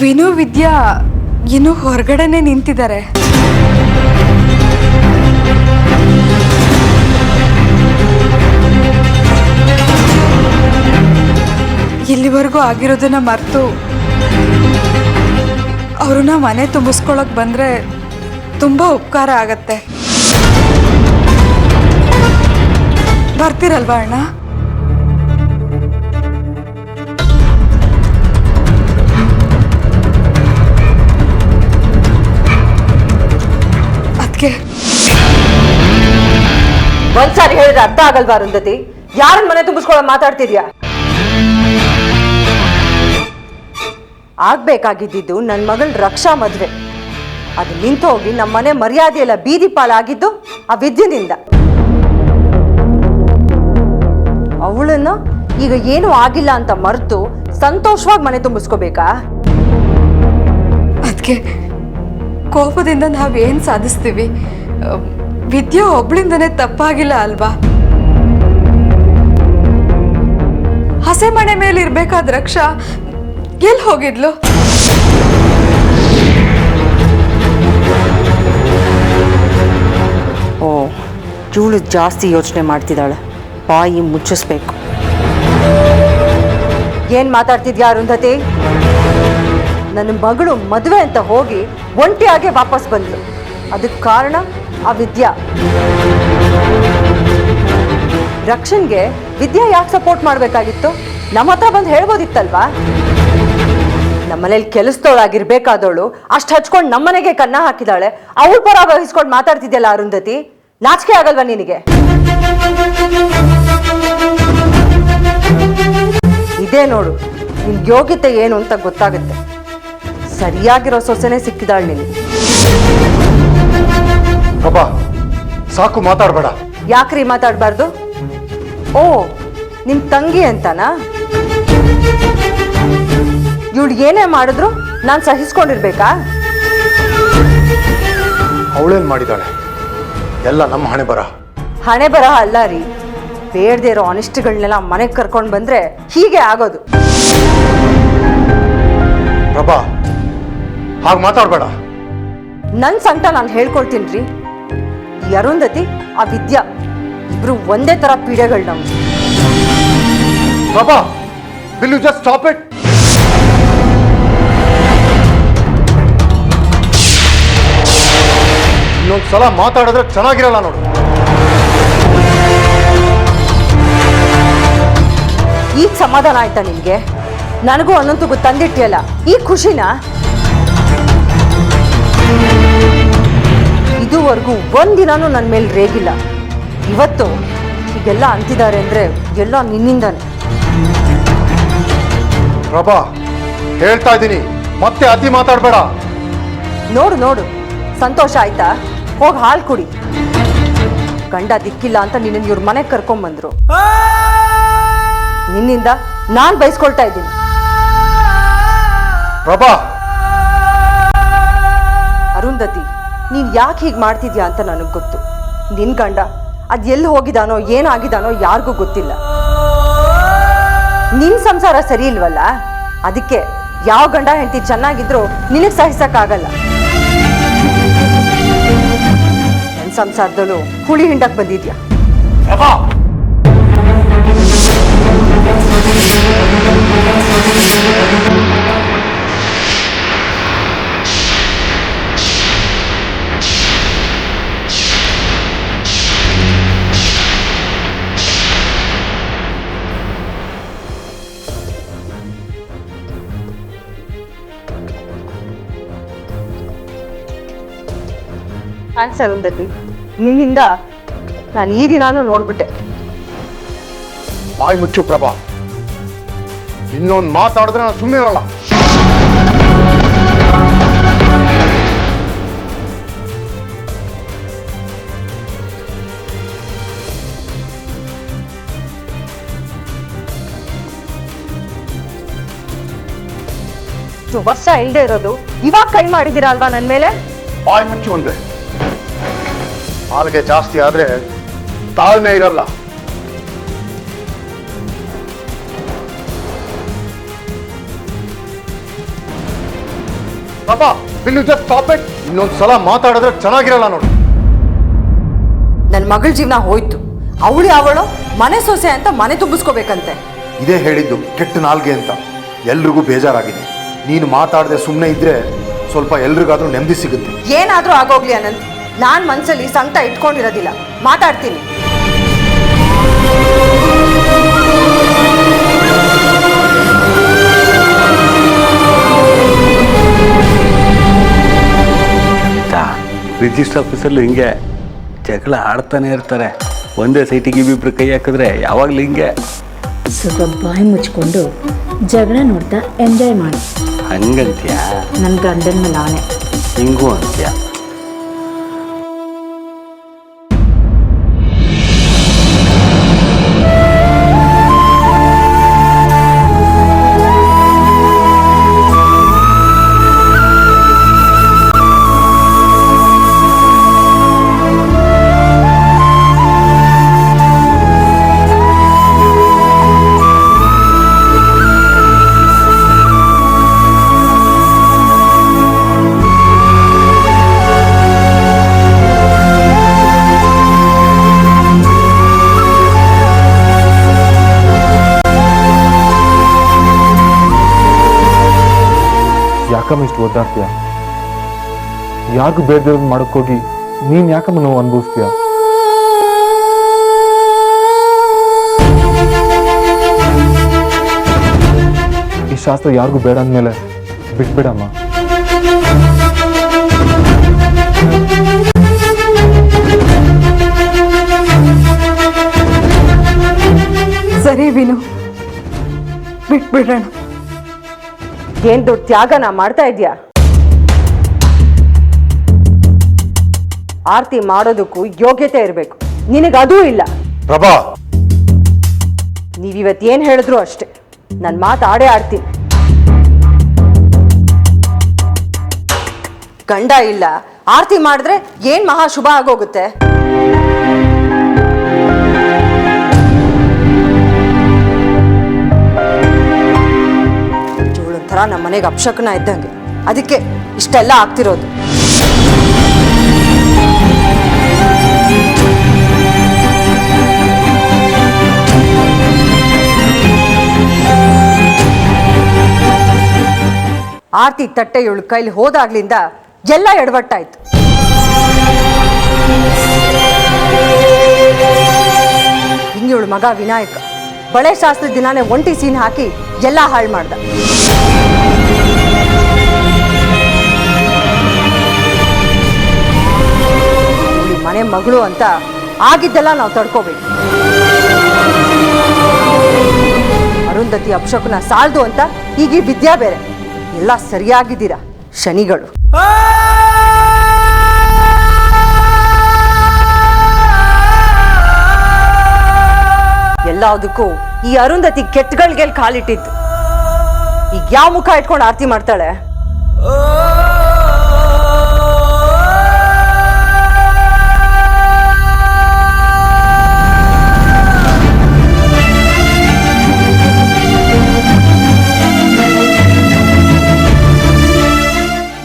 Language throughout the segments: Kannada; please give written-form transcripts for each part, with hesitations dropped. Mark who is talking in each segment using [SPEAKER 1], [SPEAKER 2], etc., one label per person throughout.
[SPEAKER 1] ವಿನು ವಿದ್ಯಾ ಇನ್ನೂ ಹೊರಗಡೆನೆ ನಿಂತಿದ್ದಾರೆ. ಇಲ್ಲಿವರೆಗೂ ಆಗಿರೋದನ್ನ ಮರೆತು ಅವ್ರನ್ನ ಮನೆ ತುಂಬಿಸ್ಕೊಳಕ್ ಬಂದ್ರೆ ತುಂಬಾ ಉಪಕಾರ ಆಗತ್ತೆ. ಬರ್ತೀರಲ್ವಾ ಅಣ್ಣ? ಅದಕ್ಕೆ
[SPEAKER 2] ಒಂದ್ಸಾರಿ ಹೇಳಿದ್ರೆ ಅರ್ಥ ಆಗಲ್ವಾ ಅರುಂಧತಿ? ಯಾರನ್ನ ಮನೆ ತುಂಬಿಸ್ಕೊಳ್ಳೋ ಮಾತಾಡ್ತಿದ್ಯಾ? ಆಗ್ಬೇಕಾಗಿದ್ದು ನನ್ನ ಮಗಳ ರಕ್ಷಾ ಮದ್ವೆ. ಅದು ನಿಂತು ಹೋಗಿ ನಮ್ಮ ಮನೆ ಮರ್ಯಾದೆ ಎಲ್ಲ ಬೀದಿ ಪಾಲಾಗಿದ್ದು ಆ ವಿದ್ಯೆನಿಂದ. ಅವಳನ್ನು ಈಗ ಏನೂ ಆಗಿಲ್ಲ ಅಂತ ಮರೆತು ಸಂತೋಷವಾಗಿ ಮನೆ ತುಂಬಿಸ್ಕೋಬೇಕಾ?
[SPEAKER 1] ಅದಕ್ಕೆ ಕೋಪದಿಂದ ನಾವೇನು ಸಾಧಿಸ್ತೀವಿ? ವಿದ್ಯೆ ಒಬ್ಳಿಂದನೇ ತಪ್ಪಾಗಿಲ್ಲ ಅಲ್ವಾ? ಹಸೆ ಮನೆ ಮೇಲೆ ಇರ್ಬೇಕಾದ ರಕ್ಷಾ ಎಲ್ಲಿ ಹೋಗಿದ್ಲು?
[SPEAKER 2] ಓ, ಇವಳು ಜಾಸ್ತಿ ಯೋಚನೆ ಮಾಡ್ತಿದ್ದಾಳೆ. ಬಾಯಿ ಮುಚ್ಚಿಸ್ಬೇಕು. ಏನ್ ಮಾತಾಡ್ತಿದ್ಯಾ ಅರುಂಧತಿ? ನನ್ನ ಮಗಳು ಮದುವೆ ಅಂತ ಹೋಗಿ ಒಂಟಿಯಾಗೆ ವಾಪಸ್ ಬಂದ್ಲು. ಅದಕ್ಕೆ ಕಾರಣ ಆ ವಿದ್ಯಾ. ರಕ್ಷನ್ಗೆ ವಿದ್ಯಾ ಯಾಕೆ ಸಪೋರ್ಟ್ ಮಾಡಬೇಕಾಗಿತ್ತು? ನಮ್ಮ ಹತ್ರ ಬಂದು ಹೇಳ್ಬೋದಿತ್ತಲ್ವಾ? ನಮ್ಮನೇಲಿ ಕೆಲಸದವಳಾಗಿರ್ಬೇಕಾದವಳು ಅಷ್ಟು ಹಚ್ಕೊಂಡು ನಮ್ಮನೆಗೆ ಕನ್ನ ಹಾಕಿದಾಳೆ. ಅವಳ ಪರ ವಹಿಸ್ಕೊಂಡು ಮಾತಾಡ್ತಿದ್ಯಲ್ಲ ಅರುಂಧತಿ, ನಾಚಿಕೆ ಆಗಲ್ವಾ ನಿನಗೆ? ಇದೇ ನೋಡು, ನಿನ್ ಯೋಗ್ಯತೆ ಏನು ಅಂತ ಗೊತ್ತಾಗುತ್ತೆ. ಸರಿಯಾಗಿರೋ ಸೊಸೆನೇ ಸಿಕ್ಕಿದಾಳೆ ನಿನಗೆ.
[SPEAKER 3] ಸಾಕು, ಮಾತಾಡ್ಬೇಡ.
[SPEAKER 2] ಯಾಕ್ರಿ ಮಾತಾಡಬಾರ್ದು? ಓ, ನಿಮ್ ತಂಗಿ ಅಂತನಾ? ಇವಳು ಏನೇ ಮಾಡಿದ್ರು ನಾನು ಸಹಿಸ್ಕೊಂಡಿರ್ಬೇಕಾ?
[SPEAKER 3] ಅವಳೇನ್ ಮಾಡಿದಾಳೆ? ಎಲ್ಲ ನಮ್ಮ ಹಣೆ ಬರ.
[SPEAKER 2] ಹಣೆ ಬರಹ ಅಲ್ಲ ರೀ. ಬೇಡದೇ ಇರೋ ಅನಿಷ್ಟಗಳನ್ನೆಲ್ಲ ಮನೆಗೆ ಕರ್ಕೊಂಡು ಬಂದ್ರೆ ಹೀಗೆ ಆಗೋದು.
[SPEAKER 3] ಪ್ರಭಾ, ಹಾಗೆ ಮಾತಾಡ್ಬೇಡ.
[SPEAKER 2] ನನ್ನ ಸಂಕಟ ನಾನು ಹೇಳ್ಕೊಳ್ತೀನಿ ರೀ. ಈ ಅರುಂಧತಿ, ಆ ವಿದ್ಯಾ ಇಬ್ರು ಒಂದೇ ತರ ಪೀಡೆಗಳು ನಮ್ಗೆ.
[SPEAKER 3] Prabha, will you just stop it? ಇನ್ನೊಂದ್ಸಲ ಮಾತಾಡಿದ್ರೆ ಚೆನ್ನಾಗಿರಲ್ಲ ನೋಡು.
[SPEAKER 2] ಈಗ ಸಮಾಧಾನ ಆಯ್ತಾ ನಿನ್ಗೆ? ನನಗೂ ಅನ್ನಂತೂ ತಂದಿಟ್ಟಿಯಲ್ಲ, ಈ ಖುಷಿನ? ಇದುವರೆಗೂ ಒಂದಿನಾನು ನನ್ನ ಮೇಲೆ ರೇಗಿಲ್ಲ. ಇವತ್ತು ಹೀಗೆಲ್ಲ ಅಂತಿದ್ದಾರೆ ಅಂದ್ರೆ ಎಲ್ಲ ನಿನ್ನಿಂದಾನೆ.
[SPEAKER 3] ಪ್ರಭಾ, ಹೇಳ್ತಾ ಇದ್ದೀನಿ, ಮತ್ತೆ ಅತಿ ಮಾತಾಡ್ಬೇಡ.
[SPEAKER 2] ನೋಡು ನೋಡು, ಸಂತೋಷ ಆಯ್ತಾ? ಹೋಗಿ ಹಾಲು ಕುಡಿ. ಗಂಡ ದಿಕ್ಕಿಲ್ಲ ಅಂತ ನಿನ್ನ ಇವ್ರ ಮನೆಗೆ ಕರ್ಕೊಂಡ್ಬಂದ್ರು. ನಿನ್ನಿಂದ ನಾನು ಬಯಸ್ಕೊಳ್ತಾ ಇದ್ದೀನಿ.
[SPEAKER 3] ಪ್ರಭಾ,
[SPEAKER 2] ಅರುಂಧತಿ, ನೀನ್ ಯಾಕೆ ಹೀಗೆ ಮಾಡ್ತಿದ್ಯಾ ಅಂತ ನನಗೆ ಗೊತ್ತು. ನಿನ್ ಗಂಡ ಅದ್ ಎಲ್ಲಿ ಹೋಗಿದಾನೋ ಏನಾಗಿದಾನೋ ಯಾರಿಗೂ ಗೊತ್ತಿಲ್ಲ. ನಿನ್ ಸಂಸಾರ ಸರಿ ಇಲ್ವಲ್ಲ, ಅದಕ್ಕೆ ಯಾವ ಗಂಡ ಹೆಂಡತಿ ಚೆನ್ನಾಗಿದ್ರು ನಿನಗೆ ಸಹಿಸಕ್ಕಾಗಲ್ಲ. ನನ್ನ ಸಂಸಾರದಲ್ಲೂ ಹುಳಿ ಹಿಂಡಕ್ ಬಂದಿದ್ಯಾ?
[SPEAKER 3] ಪ್ರಭಾ,
[SPEAKER 2] ಅರುಂಧತಿ, ನಿನ್ನಿಂದ ನಾನು ಈ ದಿನಾನು ನೋಡ್ಬಿಟ್ಟೆ.
[SPEAKER 3] ಬಾಯಿ ಮುಚ್ಚು ಪ್ರಭಾ. ಇನ್ನೊಂದು ಮಾತಾಡಿದ್ರೆ ನಾನು ಸುಮ್ಮನೆ ಇರಲ್ಲ.
[SPEAKER 2] ವರ್ಷ ಇಲ್ಲದೆ ಇರೋದು ಇವಾಗ ಕೈ ಮಾಡಿದ್ದೀರಾ ಅಲ್ವಾ ನನ್ನ ಮೇಲೆ?
[SPEAKER 3] ಬಾಯಿ ಮುಚ್ಚು ಒಂದೇ. ಹಾಲ್ಗೆ ಜಾಸ್ತಿ ಆದ್ರೆ ತಾಳ್ಮೆ ಇರಲ್ಲ. Prabha will you just stop it? ಇನ್ನೊಂದ್ಸಲ ಮಾತಾಡಿದ್ರೆ ಚೆನ್ನಾಗಿರಲ್ಲ ನೋಡಿ.
[SPEAKER 2] ನನ್ನ ಮಗಳ ಜೀವನ ಹೋಯ್ತು. ಅವಳು ಮನೆ ಸೊಸೆ ಅಂತ ಮನೆ ತುಂಬಿಸ್ಕೋಬೇಕಂತೆ.
[SPEAKER 3] ಇದೇ ಹೇಳಿದ್ದು ಕೆಟ್ಟ ನಾಲ್ಗೆ ಅಂತ. ಎಲ್ರಿಗೂ ಬೇಜಾರಾಗಿದೆ. ನೀನು ಮಾತಾಡದೆ ಸುಮ್ಮನೆ ಇದ್ರೆ ಸ್ವಲ್ಪ ಎಲ್ರಿಗಾದ್ರೂ ನೆಮ್ಮದಿ ಸಿಗುತ್ತೆ.
[SPEAKER 2] ಏನಾದ್ರೂ ಆಗೋಗ್ಲಿ ಅನಂತ್, ನಾನ್ ಮನ್ಸಲ್ಲಿ ಸಂಕಟ ಇಟ್ಕೊಂಡಿರೋದಿಲ್ಲ. ಮಾತಾಡ್ತೀನಿ.
[SPEAKER 4] ರಿಜಿಸ್ಟರ್ ಆಫೀಸಲ್ಲೂ ಹಿಂಗೆ ಜಗಳ ಆಡ್ತಾನೆ ಇರ್ತಾರೆ. ಒಂದೇ ಸೈಟಿಗೆ ಇಬ್ಬಿಬ್ರು ಕೈ ಹಾಕಿದ್ರೆ ಯಾವಾಗಲೂ ಹಿಂಗೆ.
[SPEAKER 5] ಸ್ವಲ್ಪ ಬಾಯಿ ಮುಚ್ಕೊಂಡು ಜಗಳ ನೋಡ್ತಾ ಎಂಜಾಯ್ ಮಾಡಿ.
[SPEAKER 4] ಹಂಗಂತ್ಯ?
[SPEAKER 5] ನನ್ನ ಗಂಡನ ಮೇಲೆ ಆನೆ.
[SPEAKER 4] ಹಿಂಗೂ ಅಂತ್ಯ?
[SPEAKER 6] ಯಾಕಮ್ಮ ಇಷ್ಟು ಒದ್ದಾಡ್ತೀಯ? ಯಾರಿಗೂ ಬೇಡದಿರೋದು ಮಾಡೋಕ್ಕೋಗಿ ನೀನು ಯಾಕಮ್ಮ ನೋವು ಅನುಭವಿಸ್ತೀಯ? ಈ ಶಾಸ್ತ್ರ ಯಾರಿಗೂ ಬೇಡ ಅಂದಮೇಲೆ ಬಿಟ್ಬಿಡಮ್ಮ.
[SPEAKER 1] ಸರಿ ವಿನು, ಬಿಟ್ಬಿಡೋಣ.
[SPEAKER 2] ಏನ್ ದೊಡ್ಡ ತ್ಯಾಗನ ಮಾಡ್ತಾ ಇದ್ಯಾ? ಆರತಿ ಮಾಡೋದಕ್ಕೂ ಯೋಗ್ಯತೆ ಇರಬೇಕು. ನಿನಗದೂ ಇಲ್ಲ.
[SPEAKER 3] ಪ್ರಭಾ,
[SPEAKER 2] ನೀವಿವತ್ತು ಏನ್ ಹೇಳಿದ್ರು ಅಷ್ಟೇ. ನನ್ನ ಮಾತು ಆಡೇ ಆಡ್ತೀನಿ. ಗಂಡ ಇಲ್ಲ, ಆರತಿ ಮಾಡಿದ್ರೆ ಏನ್ ಮಹಾ ಶುಭ ಆಗೋಗುತ್ತೆ. ಇವಳೊಂಥರ ನಮ್ಮ ಮನೆಗೆ ಅಪಶಕನ ಇದ್ದಂಗೆ. ಅದಕ್ಕೆ ಇಷ್ಟೆಲ್ಲ ಆಗ್ತಿರೋದು. ಆರತಿ ತಟ್ಟೆ ಇವಳು ಕೈಲಿ ಹೋದಾಗ್ಲಿಂದ ಎಲ್ಲ ಎಡವಟ್ಟಾಯ್ತು. ಹಿಂಗೆ ಇವಳು ಮಗ ವಿನಾಯಕ ಬಳೆ ಶಾಸ್ತ್ರದ ದಿನಾನೇ ಒಂಟಿ ಸೀನ್ ಹಾಕಿ ಎಲ್ಲ ಹಾಳು ಮಾಡ್ದ. ಮನೆ ಮಗಳು ಅಂತ ಆಗಿದ್ದೆಲ್ಲ ನಾವು ತಡ್ಕೋಬೇಕು. ಅರುಂಧತಿ ಅಪಶಕುನ ಸಾಲದು ಅಂತ ಈಗ ವಿದ್ಯಾ ಬೇರೆ. ಎಲ್ಲ ಸರಿಯಾಗಿದ್ದೀರಾ ಶನಿಗಳು. ಎಲ್ಲದಕ್ಕೂ ಈ ಅರುಂಧತಿ ಕೆಟ್ಟಗಳಿಗೆ ಕಾಲಿಟ್ಟಿದ್ದು. ಈಗ ಯಾವ ಮುಖ ಇಟ್ಕೊಂಡು ಆರತಿ ಮಾಡ್ತಾಳೆ?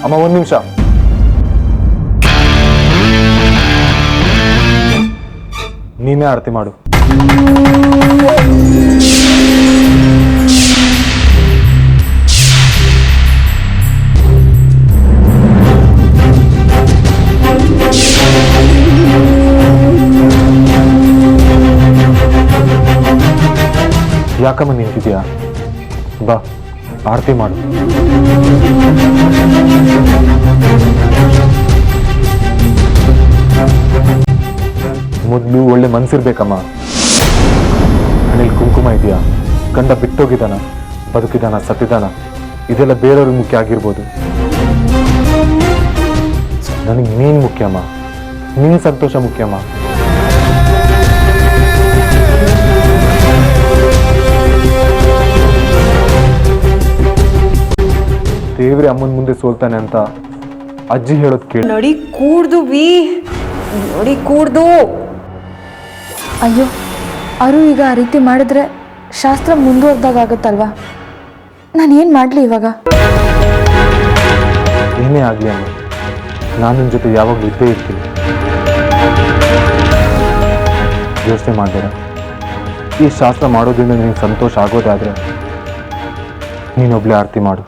[SPEAKER 6] ಅಮ್ಮ, ಒಂದು ನಿಮಿಷ. ನೀನೇ ಆರತಿ ಮಾಡು. ಯಾಕಮ್ಮ ನಿಂತಿದ್ಯಾ? ಬಾ, ಆರತಿ ಮಾಡು. ಮೊದಲು ಒಳ್ಳೆ ಮನ್ಸಿರ್ಬೇಕಮ್ಮ. ಮನೇಲಿ ಕುಂಕುಮ ಇದೆಯಾ? ಗಂಡ ಬಿಟ್ಟೋಗಿದ್ದಾನ, ಬದುಕಿದಾನ, ಸತ್ತಿದಾನ? ಇದೆಲ್ಲ ಬೇರೆಯವ್ರಿಗೆ ಮುಖ್ಯ ಆಗಿರ್ಬೋದು. ನನಗೆ ನೀನ್ ಮುಖ್ಯಮ್ಮ. ನಿನ್ ಸಂತೋಷ ಮುಖ್ಯಮ್ಮ. ದೇವ್ರೆ ಅಮ್ಮನ ಮುಂದೆ ಸೋಲ್ತಾನೆ ಅಂತ ಅಜ್ಜಿ ಹೇಳೋದು ಕೇಳಿ
[SPEAKER 2] ನೋಡಿ ಕೂಡ್ದು ವಿ, ನೋಡಿ ಕೂಡ್ದು.
[SPEAKER 5] ಅಯ್ಯೋ, ಅರು ಈಗ ಆ ರೀತಿ ಮಾಡಿದ್ರೆ ಶಾಸ್ತ್ರ ಮುಂದುವರೆದಾಗ ಆಗುತ್ತಲ್ವಾ? ನಾನು ಏನು ಮಾಡಲಿ ಇವಾಗ?
[SPEAKER 6] ಏನೇ ಆಗಲಿ ಅಮ್ಮ, ನಾನು ನಿನ್ನ ಜೊತೆ ಯಾವಾಗಲೂ ಇದ್ದೇ ಇರ್ತೀನಿ. ಯೋಚನೆ ಮಾಡಬೇಡ. ಈ ಶಾಸ್ತ್ರ ಮಾಡೋದ್ರಿಂದ ನಿನಗೆ ಸಂತೋಷ ಆಗೋದಾದರೆ ನೀನೊಬ್ಳೆ ಆರತಿ ಮಾಡು.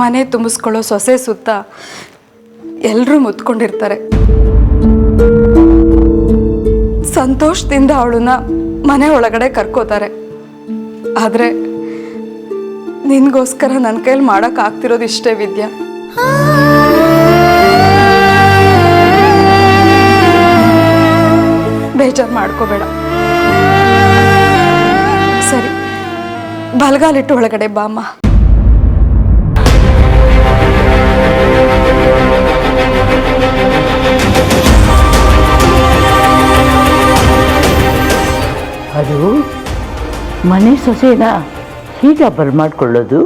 [SPEAKER 1] ಮನೆ ತುಂಬಿಸ್ಕೊಳ್ಳೋ ಸೊಸೆ ಸುತ್ತ ಎಲ್ಲರೂ ಮುತ್ಕೊಂಡಿರ್ತಾರೆ. ಸಂತೋಷದಿಂದ ಅವಳನ್ನ ಮನೆ ಒಳಗಡೆ ಕರ್ಕೋತಾರೆ. ಆದರೆ ನಿನಗೋಸ್ಕರ ನನ್ನ ಕೈಲಿ ಮಾಡೋಕ್ಕಾಗ್ತಿರೋದು ಇಷ್ಟೇ ವಿದ್ಯಾ. ಬೇಜಾರು ಮಾಡ್ಕೋಬೇಡ. ಸರಿ, ಬಲಗಾಲಿಟ್ಟು ಒಳಗಡೆ ಬಾಮ್ಮ.
[SPEAKER 7] ಅದು ಮನೆ ಸೊಸೆನ ಹೀಗ ಬರ್ಮಾಡ್ಕೊಳ್ಳೋದು?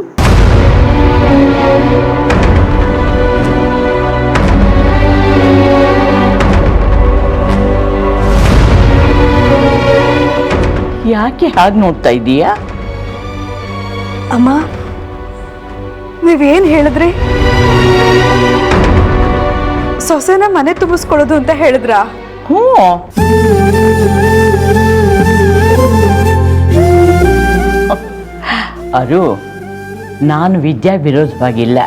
[SPEAKER 7] ಯಾಕೆ ಹಾಗೆ ನೋಡ್ತಾ ಇದ್ದೀಯಾ?
[SPEAKER 1] ಅಮ್ಮ, ನೀವೇನು ಹೇಳಿದ್ರಿ? ಸೊಸೆನ ಮನೆ ತುಂಬಿಸ್ಕೊಳ್ಳೋದು ಅಂತ ಹೇಳಿದ್ರಾ?
[SPEAKER 7] ಹ್ಞೂ. ಅದು ನಾನು ವಿದ್ಯಾ ವಿರೋಧವಾಗಿಲ್ಲ,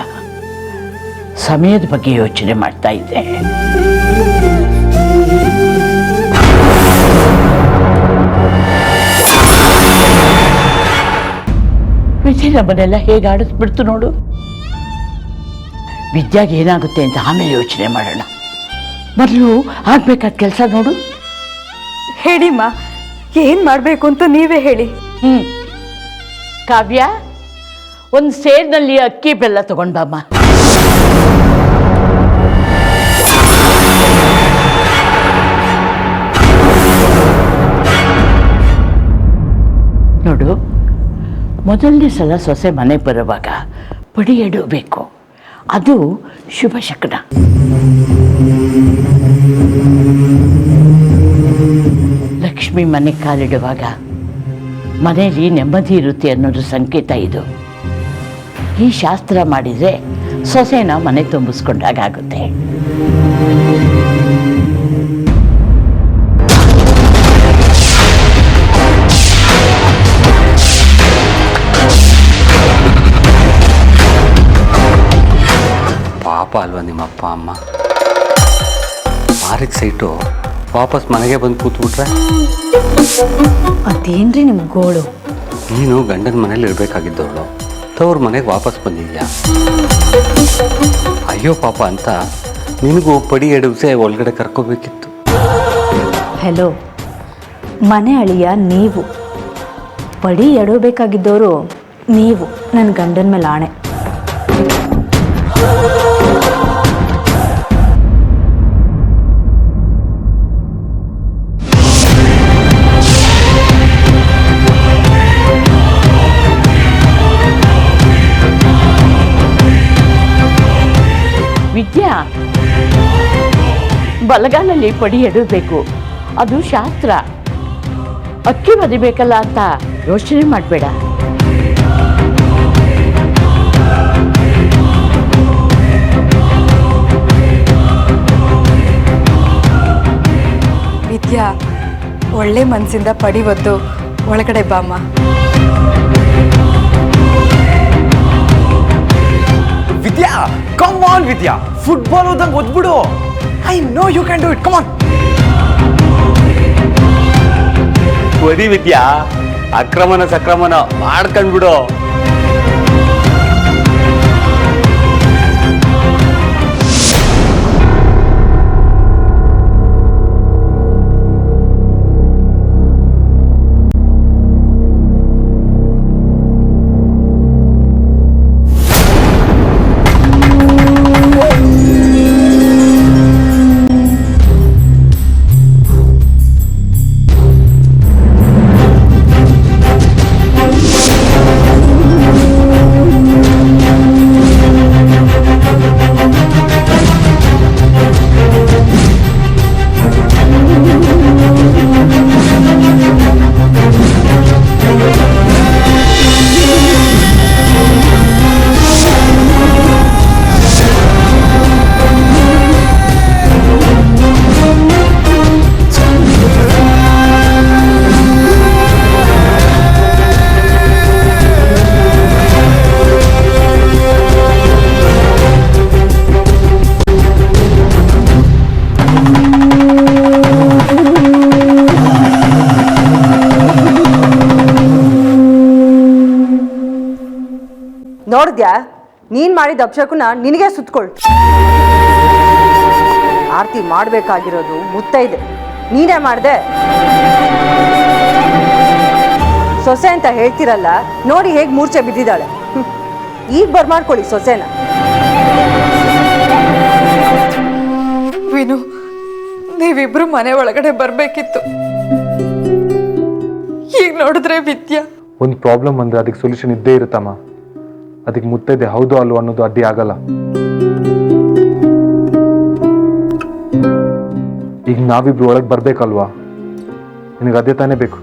[SPEAKER 7] ಸಮಯದ ಬಗ್ಗೆ ಯೋಚನೆ ಮಾಡ್ತಾ ಇದ್ದೆ. ವಿದ್ಯೆ ನಮ್ಮನ್ನೆಲ್ಲ ಹೇಗೆ ಆಡಿಸ್ಬಿಡ್ತು ನೋಡು. ವಿದ್ಯಾಗೆ ಏನಾಗುತ್ತೆ ಅಂತ ಆಮೇಲೆ ಯೋಚನೆ ಮಾಡೋಣ. ಮೊದಲು ಆಗ್ಬೇಕಾದ ಕೆಲಸ ನೋಡು.
[SPEAKER 1] ಹೇಳಿಮ್ಮ, ಏನು ಮಾಡಬೇಕು ಅಂತ ನೀವೇ ಹೇಳಿ.
[SPEAKER 7] ಕಾವ್ಯ, ಒಂದು ಸೇರಿನಲ್ಲಿ ಅಕ್ಕಿ ಬೆಲ್ಲ ತಗೊಂಡ್ಬಮ್ಮ. ನೋಡು, ಮೊದಲನೇ ಸಲ ಸೊಸೆ ಮನೆ ಬರುವಾಗ ಪಡಿ ಎಡಬೇಕು. ಅದು ಶುಭ ಶಕನ. ಲಕ್ಷ್ಮಿ ಮನೆ ಕಾಲಿಡುವಾಗ ಮನೆಯಲ್ಲಿ ನೆಮ್ಮದಿ ಇರುತ್ತೆ ಅನ್ನೋದು ಸಂಕೇತ ಇದು. ಈ ಶಾಸ್ತ್ರ ಮಾಡಿದರೆ ಸೊಸೆನ ಮನೆ ತುಂಬಿಸ್ಕೊಂಡಾಗುತ್ತೆ.
[SPEAKER 4] ಪಾಪ ಅಲ್ವಾ ನಿಮ್ಮ ಅಪ್ಪ ಅಮ್ಮ? ಮಾರಿಗೆ ಸೈಟು ವಾಪಸ್ ಮನೆಗೆ ಬಂದು ಕೂತ್ಬಿಟ್ರೆ
[SPEAKER 5] ಅದೇನ್ರಿ ನಿಮ್ಮ ಗೋಳು?
[SPEAKER 4] ನೀನು ಗಂಡನ ಮನೇಲಿ ಇರಬೇಕಾಗಿದ್ದವಳು, ತವ್ರ ಮನೆಗೆ ವಾಪಸ್ ಬಂದಿದ್ಯಾ? ಅಯ್ಯೋ ಪಾಪ ಅಂತ ನಿನಗೂ ಪಡಿ ಎಡವಿಸೆ ಒಳಗಡೆ ಕರ್ಕೋಬೇಕಿತ್ತು.
[SPEAKER 5] ಹೆಲೋ, ಮನೆ ಅಳಿಯ ನೀವು, ಪಡಿ ಎಡಬೇಕಾಗಿದ್ದವರು ನೀವು. ನನ್ನ ಗಂಡನ ಮೇಲೆ ಆಣೆ.
[SPEAKER 7] ವಿದ್ಯಾ, ಬಲಗಾಲಲ್ಲಿ ಪಡಿ ಎಡಬೇಕು, ಅದು ಶಾಸ್ತ್ರ. ಅಕ್ಕಿ ಬದಿಬೇಕಲ್ಲ ಅಂತ ಯೋಚನೆ ಮಾಡಬೇಡ.
[SPEAKER 1] ಒಳ್ಳೆ ಮನಸ್ಸಿಂದ ಪಡಿವದ್ದು ಒಳಗಡೆ ಬಾಮ್ಮ.
[SPEAKER 8] Vidya, come on Vidya, football ಓದಂಗೆ ಓದ್ಬಿಡು. I know you can do it, come on.
[SPEAKER 4] ಓದಿ ವಿದ್ಯಾ, ಅಕ್ರಮನ ಸಕ್ರಮನ ಮಾಡ್ಕೊಂಡ್ಬಿಡು.
[SPEAKER 2] ನೋಡಿದ್ಯಾ, ನೀನ್ ಮಾಡಿದ ಅಪಶಕುನ ನಿನಗೆ ಸುತ್ಕೊಳ್. ಆರತಿ ಮಾಡ್ಬೇಕಾಗಿರೋದು ಮುತ್ತೈದೆ, ನೀನೇ ಮಾಡ್ದೆ. ಸೊಸೆ ಅಂತ ಹೇಳ್ತಿರಲ್ಲ, ನೋಡಿ ಹೇಗ್ ಮೂರ್ಛೆ ಬಿದ್ದಿದ್ದಾಳೆ. ಈಗ ಬರ್ಮಾಡ್ಕೊಳ್ಳಿ ಸೊಸೆನ.
[SPEAKER 1] ವಿನು, ನೀವಿಬ್ರು ಮನೆ ಒಳಗಡೆ ಬರಬೇಕಿತ್ತು. ಈಗ ನೋಡಿದ್ರೆ ವಿದ್ಯಾ.
[SPEAKER 6] ಒಂದು ಪ್ರಾಬ್ಲಮ್ ಅಂದರೆ ಅದಕ್ಕೆ ಸೊಲ್ಯೂಷನ್ ಇದ್ದೇ ಇರುತ್ತಮ್ಮ. ಅದಕ್ಕೆ ಮುತ್ತೈದೆ ಹೌದು ಅಲ್ವೋ ಅನ್ನೋದು ಅಡ್ಡಿ ಆಗಲ್ಲ. ಈಗ ನಾವಿಬ್ರು ಒಳಗೆ ಬರ್ಬೇಕಲ್ವಾ? ನಿನಗೆ ಅದೇ ತಾನೇ ಬೇಕು.